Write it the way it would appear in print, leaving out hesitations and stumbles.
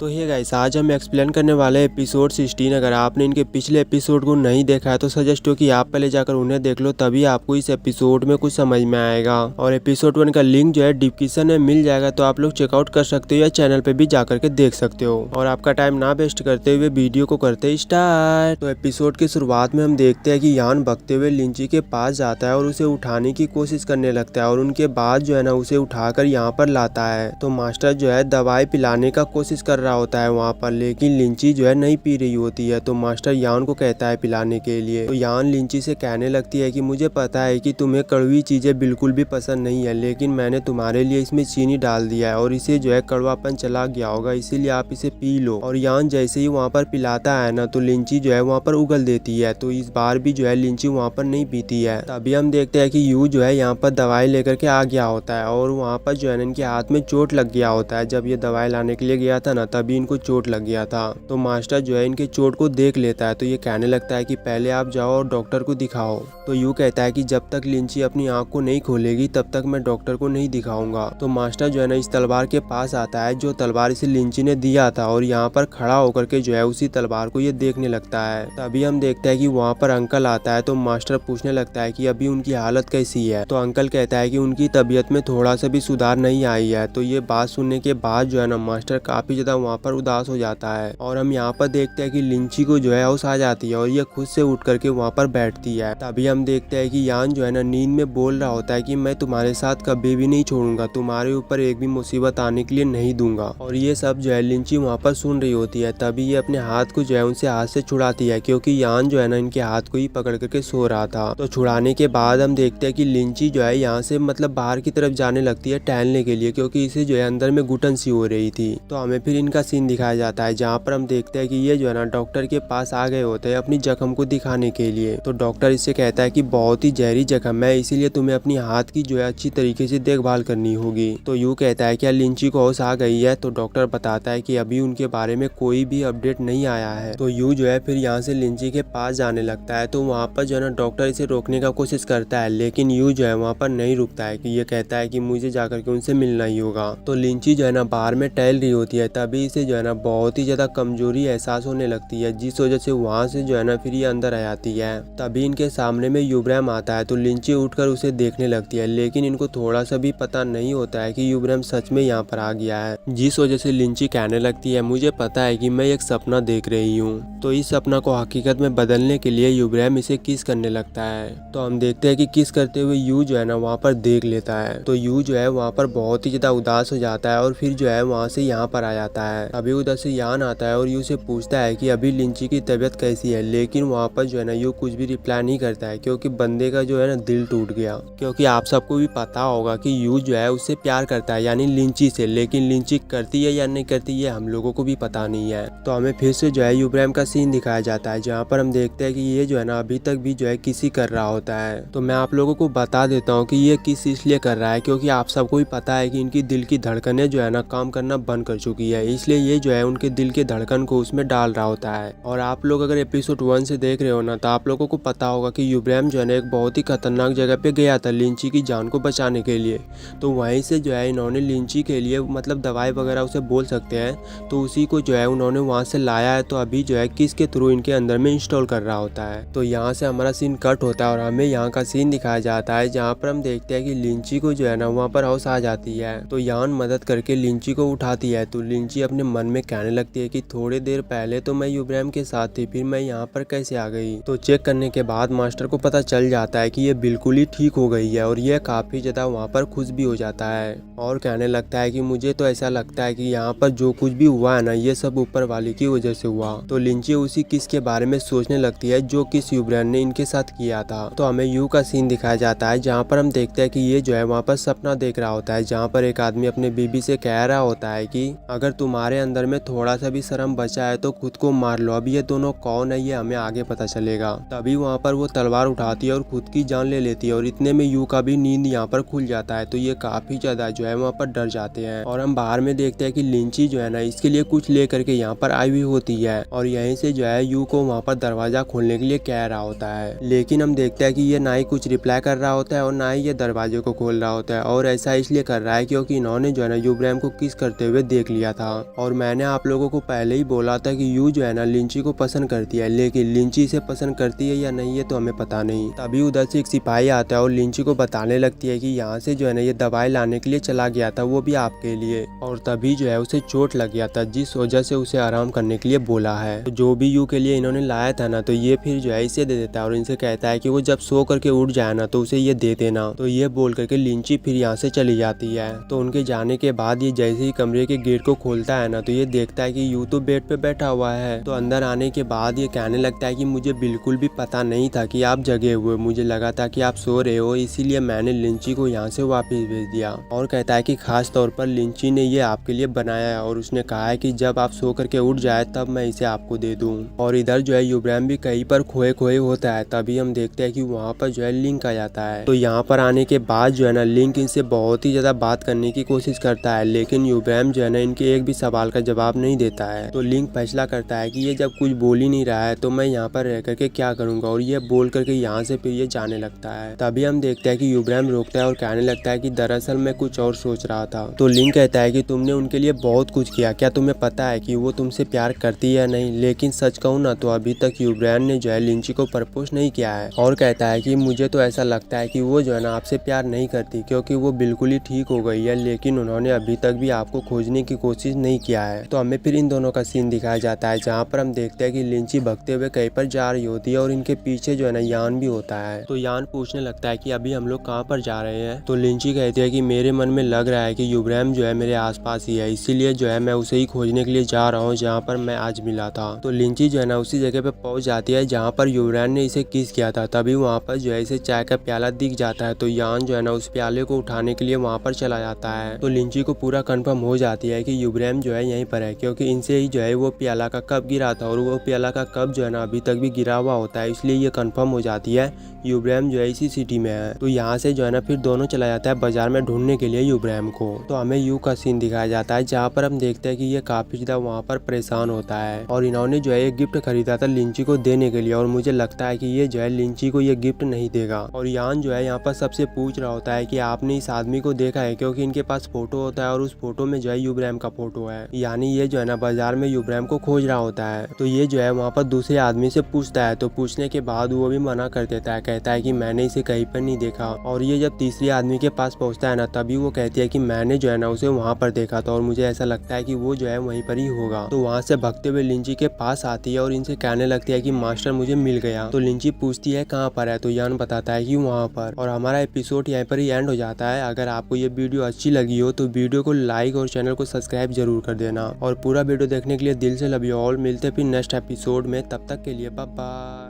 तो hey guys, आज हम एक्सप्लेन करने वाले एपिसोड 16। अगर आपने इनके पिछले एपिसोड को नहीं देखा है तो सजेस्ट हो कि आप पहले जाकर उन्हें देख लो, तभी आपको इस एपिसोड में कुछ समझ में आएगा। और एपिसोड 1 का लिंक जो है डिस्क्रिप्शन में मिल जाएगा, तो आप लोग चेकआउट कर सकते हो या चैनल पे भी जाकर के देख सकते हो। और आपका टाइम ना वेस्ट करते हुए वीडियो को करते स्टार्ट। तो एपिसोड की शुरुआत में हम देखते हैं कि यान भगते हुए लिंची के पास जाता है और उसे उठाने की कोशिश करने लगता है, और उनके बाद जो है ना उसे उठाकर यहाँ पर लाता है। तो मास्टर जो है दवाई पिलाने का कोशिश कर रहा होता है वहाँ पर, लेकिन लिंची जो है नहीं पी रही होती है। तो मास्टर यान को कहता है पिलाने के लिए। तो यान लिंची से कहने लगती है कि मुझे पता है कि तुम्हें कड़वी चीजें बिल्कुल भी पसंद नहीं है, लेकिन मैंने तुम्हारे लिए इसमें चीनी डाल दिया है और इसे जो है कड़वापन चला गया होगा, इसीलिए आप इसे पी लो। और यान जैसे ही वहाँ पर पिलाता है ना, तो लिंची जो है वहाँ पर उगल देती है। तो इस बार भी जो है लिंची वहाँ पर नहीं पीती है। तभी हम देखते हैं कि यू जो है यहाँ पर दवाई लेकर के आ गया होता है, और वहाँ पर जो है इनके हाथ में चोट लग गया होता है। जब ये दवाई लाने के लिए गया था ना, तभी इनको चोट लग गया था। तो मास्टर जो है इनके चोट को देख लेता है, तो ये कहने लगता है कि पहले आप जाओ और डॉक्टर को दिखाओ। तो यू कहता है कि जब तक लिंची अपनी आंख को नहीं खोलेगी तब तक मैं डॉक्टर को नहीं दिखाऊंगा। तो मास्टर जो है ना इस तलवार के पास आता है जो तलवार इसे लिंची ने दिया था, और यहाँ पर खड़ा होकर के जो है उसी तलवार को ये देखने लगता है। तभी हम देखते हैं कि वहाँ पर अंकल आता है। तो मास्टर पूछने लगता है कि अभी उनकी हालत कैसी है। तो अंकल कहता है कि उनकी तबीयत में थोड़ा सा भी सुधार नहीं आई है। तो ये बात सुनने के बाद जो है ना मास्टर काफी ज्यादा वहाँ पर उदास हो जाता है, और हम यहाँ पर देखते हैं कि लिंची को जो है होश आ जाती है और ये खुद से उठ करके वहाँ पर बैठती है। तभी हम देखते हैं कि यान जो है ना नींद में बोल रहा होता है कि मैं तुम्हारे साथ कभी भी नहीं छोड़ूंगा, तुम्हारे ऊपर एक भी मुसीबत आने के लिए नहीं दूंगा। और ये सब जो है लिंची वहाँ पर सुन रही होती है। तभी ये अपने हाथ को जो है उनसे हाथ से छुड़ाती है, क्योंकि यान जो है ना इनके हाथ को ही पकड़ करके सो रहा था। तो छुड़ाने के बाद हम देखते हैं कि लिंची जो है यहाँ से मतलब बाहर की तरफ जाने लगती है टहलने के लिए, क्योंकि इसे जो है अंदर में घुटन सी हो रही थी। तो हमें फिर इनका सीन दिखाया जाता है जहाँ पर हम देखते हैं कि ये जो है ना डॉक्टर के पास आ गए होते हैं अपनी जख्म को दिखाने के लिए। तो डॉक्टर इससे कहता है कि बहुत ही जहरी जख्म है, इसीलिए तुम्हें अपनी हाथ की जो है अच्छी तरीके से देखभाल करनी होगी। तो यू कहता है क्या लिंची को होश आ गई है। तो डॉक्टर बताता है कि अभी उनके बारे में कोई भी अपडेट नहीं आया है। तो यू जो है फिर यहाँ से लिंची के पास जाने लगता है। तो वहाँ पर जो है ना डॉक्टर इसे रोकने का कोशिश करता है, लेकिन यू जो है वहाँ पर नहीं रुकता है कि ये कहता है कि मुझे जाकर के उनसे मिलना ही होगा। तो लिंची जो है ना बाहर में टहल रही होती है। तभी इसे जो है ना बहुत ही ज्यादा कमजोरी एहसास होने लगती है, जिस वजह से वहाँ से जो है ना फिर ये अंदर आ जाती है। तभी इनके सामने में यूब्रैम आता है। तो लिंची उठकर उसे देखने लगती है, लेकिन इनको थोड़ा सा भी पता नहीं होता है कि यूब्रैम सच में यहाँ पर आ गया है, जिस वजह से लिंची कहने लगती है मुझे पता है कि मैं एक सपना देख रही हूँ। तो इस सपना को हकीकत में बदलने के लिए यूब्रैम इसे किस करने लगता है। तो हम देखते हैं कि किस करते हुए यू जो है ना वहाँ पर देख लेता है। तो यू जो है वहाँ पर बहुत ही ज्यादा उदास हो जाता है, और फिर जो है वहाँ से यहाँ पर आ जाता है। अभी उधर से यान आता है और यू से पूछता है कि अभी लिंची की तबीयत कैसी है, लेकिन वहाँ पर जो है ना यू कुछ भी रिप्लाई नहीं करता है, क्योंकि बंदे का जो है ना दिल टूट गया। क्योंकि आप सबको भी पता होगा कि यू जो है उससे प्यार करता है, यानी लिंची से, लेकिन लिंची करती है या नहीं करती ये हम लोगों को भी पता नहीं है। तो हमें फिर से जो है यूब्रैम का सीन दिखाया जाता है, जहाँ पर हम देखते हैं कि ये जो है ना अभी तक भी जो है किसी कर रहा होता है। तो मैं आप लोगों को बता देता हूँ कि ये किस इसलिए कर रहा है, क्योंकि आप सबको भी पता है कि इनकी दिल की धड़कनें जो है ना काम करना बंद कर चुकी है, इसलिए ये जो है उनके दिल के धड़कन को उसमें डाल रहा होता है। और आप लोग अगर एपिसोड 1 से देख रहे हो ना, तो आप लोगों को पता होगा कि यूब्रैम जो है ना एक बहुत ही खतरनाक जगह पे गया था लिंची की जान को बचाने के लिए। तो वहीं से जो है इन्होंने लिंची के लिए मतलब दवाई वगैरह उसे बोल सकते हैं, तो उसी को जो है उन्होंने वहाँ से लाया है। तो अभी जो है किस के थ्रू इनके अंदर में इंस्टॉल कर रहा होता है। तो यहाँ से हमारा सीन कट होता है और हमें यहाँ का सीन दिखाया जाता है, जहाँ पर हम देखते हैं कि लिंची को जो है ना वहाँ पर होश आ जाती है। तो यान मदद करके लिंची को उठाती है। तो लिंची अपने मन में कहने लगती है कि थोड़ी देर पहले तो मैं यूब्रैम के साथ थी, फिर मैं यहाँ पर कैसे आ गई। तो चेक करने के बाद मास्टर को पता चल जाता है कि ये बिल्कुल ही ठीक हो गई है, और ये काफी ज्यादा वहाँ पर खुश भी हो जाता है, और कहने लगता है कि मुझे तो ऐसा लगता है कि यहाँ पर जो कुछ भी हुआ है ना ये सब ऊपर वाले की वजह से हुआ। तो लिंची उसी किस के बारे में सोचने लगती है जो किस यूब्रैम ने इनके साथ किया था। तो हमें यू का सीन दिखाया जाता है, जहाँ पर हम देखते हैं कि ये जो है वहाँ पर सपना देख रहा होता है, जहाँ पर एक आदमी अपने बीबी से कह रहा होता है कि अगर तुम्हारे अंदर में थोड़ा सा भी शर्म बचा है तो खुद को मार लो, अब ये दोनों कौन है ये हमें आगे पता चलेगा। तभी वहाँ पर वो तलवार उठाती है और खुद की जान ले लेती है, और इतने में यू का भी नींद यहाँ पर खुल जाता है। तो ये काफी ज्यादा जो है वहाँ पर डर जाते हैं, और हम बाहर में देखते हैं कि लिंची जो है ना इसके लिए कुछ ले करके यहाँ पर आई हुई होती है, और यहीं से जो है यू को वहाँ पर दरवाजा खोलने के लिए कह रहा होता है। लेकिन हम देखते हैं कि ये ना ही कुछ रिप्लाई कर रहा होता है और ना ही ये दरवाजे को खोल रहा होता है, और ऐसा इसलिए कर रहा है क्योंकि इन्होंने जो है ना यूब्रैम को किस करते हुए देख लिया था। और मैंने आप लोगों को पहले ही बोला था कि यू जो है ना लिंची को पसंद करती है, लेकिन लिंची इसे पसंद करती है या नहीं ये तो हमें पता नहीं। तभी उधर से एक सिपाही आता है और लिंची को बताने लगती है कि यहाँ से जो है ना ये दवाई लाने के लिए चला गया था, वो भी आपके लिए, और तभी जो है उसे चोट लग गया था जिस वजह से उसे आराम करने के लिए बोला है। तो जो भी यू के लिए इन्होंने लाया था ना, तो ये फिर जो है इसे दे देता है और इनसे कहता है कि वो जब सो करके उठ जाए ना तो उसे ये दे देना। तो ये बोल करके लिंची फिर यहाँ से चली जाती है। तो उनके जाने के बाद ये जैसे ही कमरे के गेट को खोलता है ना, तो ये देखता है कि यू तो बेड पे बैठा हुआ है। तो अंदर आने के बाद ये कहने लगता है कि मुझे बिल्कुल भी पता नहीं था कि आप जगे हुए, मुझे लगा था कि आप सो रहे हो, इसीलिए मैंने लिंची को यहाँ से वापस भेज दिया। और कहता है कि खास तौर पर लिंची ने ये आपके लिए बनाया है और उसने कहा है कि जब आप सो करके उठ जाए तब मैं इसे आपको दे दूँ। और इधर जो है यूब्राम भी कहीं पर खोए खोए होता है। तभी हम देखते हैं कि वहाँ पर जो है लिंक आ जाता है। तो यहाँ पर आने के बाद जो है ना लिंक इनसे बहुत ही ज्यादा बात करने की कोशिश करता है, लेकिन यूब्राम जो है ना इनके एक भी सवाल का जवाब नहीं देता है। तो लिंक फैसला करता है कि ये जब कुछ बोल ही नहीं रहा है तो मैं यहाँ पर रह करके क्या करूंगा, और ये बोल करके यहाँ से फिर ये जाने लगता है। तभी हम देखते हैं कि यूब्राम रोकता है और कहने लगता है कि दरअसल मैं कुछ और सोच रहा था। तो लिंक कहता है कि तुमने उनके लिए बहुत कुछ किया, क्या तुम्हें पता है कि वो तुमसे प्यार करती है या नहीं? लेकिन सच कहूँ ना तो अभी तक यूब्राम ने जो है लिंची को प्रपोज नहीं किया है। और कहता है कि मुझे तो ऐसा लगता है कि वो जो है ना आपसे प्यार नहीं करती, क्योंकि वो बिल्कुल ही ठीक हो गई है, लेकिन उन्होंने अभी तक भी आपको खोजने की कोशिश नहीं किया है। तो हमें फिर इन दोनों का सीन दिखाया जाता है जहाँ पर हम देखते हैं कि लिंची भगते हुए कहीं पर जा रही होती है और इनके पीछे जो है ना यान भी होता है। तो यान पूछने लगता है कि अभी हम लोग कहाँ पर जा रहे हैं? तो लिंची कहती है कि मेरे मन में लग रहा है कि यूब्राम जो है मेरे आसपास ही है, इसीलिए जो है मैं उसे ही खोजने के लिए जा रहा हूँ जहाँ पर मैं आज मिला था। तो लिंची जो है ना उसी जगह पे पहुंच जाती है जहाँ पर यूब्राम ने इसे किस किया था। तभी वहाँ पर जो है इसे चाय का प्याला दिख जाता है। तो यान जो है ना उस प्याले को उठाने के लिए वहाँ पर चला जाता है। तो लिंची को पूरा कंफर्म हो जाती है कि यूब्राम जो है यहीं पर है, क्योंकि इनसे ही जो है वो प्याला का कप गिरा था और वो प्याला का कप जो है ना अभी तक भी गिरा हुआ होता है, इसलिए ये कंफर्म हो जाती है यूब्राम जो है इसी सिटी में है। तो यहाँ से जो है ना फिर दोनों चला जाता है बाजार में ढूंढने के लिए यूब्राम को। तो हमें यू का सीन दिखाया जाता है जहाँ पर हम देखते हैं कि ये काफी ज्यादा वहाँ पर परेशान होता है और इन्होंने जो है एक गिफ्ट खरीदा था लिंची को देने के लिए, और मुझे लगता है कि ये जो है लिंची को ये गिफ्ट नहीं देगा। और यान जो है यहाँ पर सबसे पूछ रहा होता है कि आपने इस आदमी को देखा है, क्योंकि इनके पास फोटो होता है और उस फोटो में जो है यूब्राम का फोटो है, यानी ये जो है ना बाजार में यूब्राम को खोज रहा होता है। तो ये जो है वहाँ पर दूसरे आदमी से पूछता है, तो पूछने के बाद वो भी मना कर देता है, कहता है कि मैंने इसे कहीं पर नहीं देखा। और ये जब तीसरे आदमी के पास पहुँचता है ना, तभी वो कहती है कि मैंने जो है ना उसे वहाँ पर देखा था और मुझे ऐसा लगता है कि वो जो है वहीं पर ही होगा। तो वहाँ से भागते हुए लिंची के पास आती है और इनसे कहने लगती है कि मास्टर मुझे मिल गया। तो लिंची पूछती है कहाँ पर है, तो यान बताता है कि वहाँ पर। और हमारा एपिसोड यहाँ पर ही एंड हो जाता है। अगर आपको ये वीडियो अच्छी लगी हो तो वीडियो को लाइक और चैनल को सब्सक्राइब जरूर कर देना, और पूरा वीडियो देखने के लिए दिल से लव यू ऑल। मिलते फिर नेक्स्ट एपिसोड में, तब तक के लिए बाय बाय।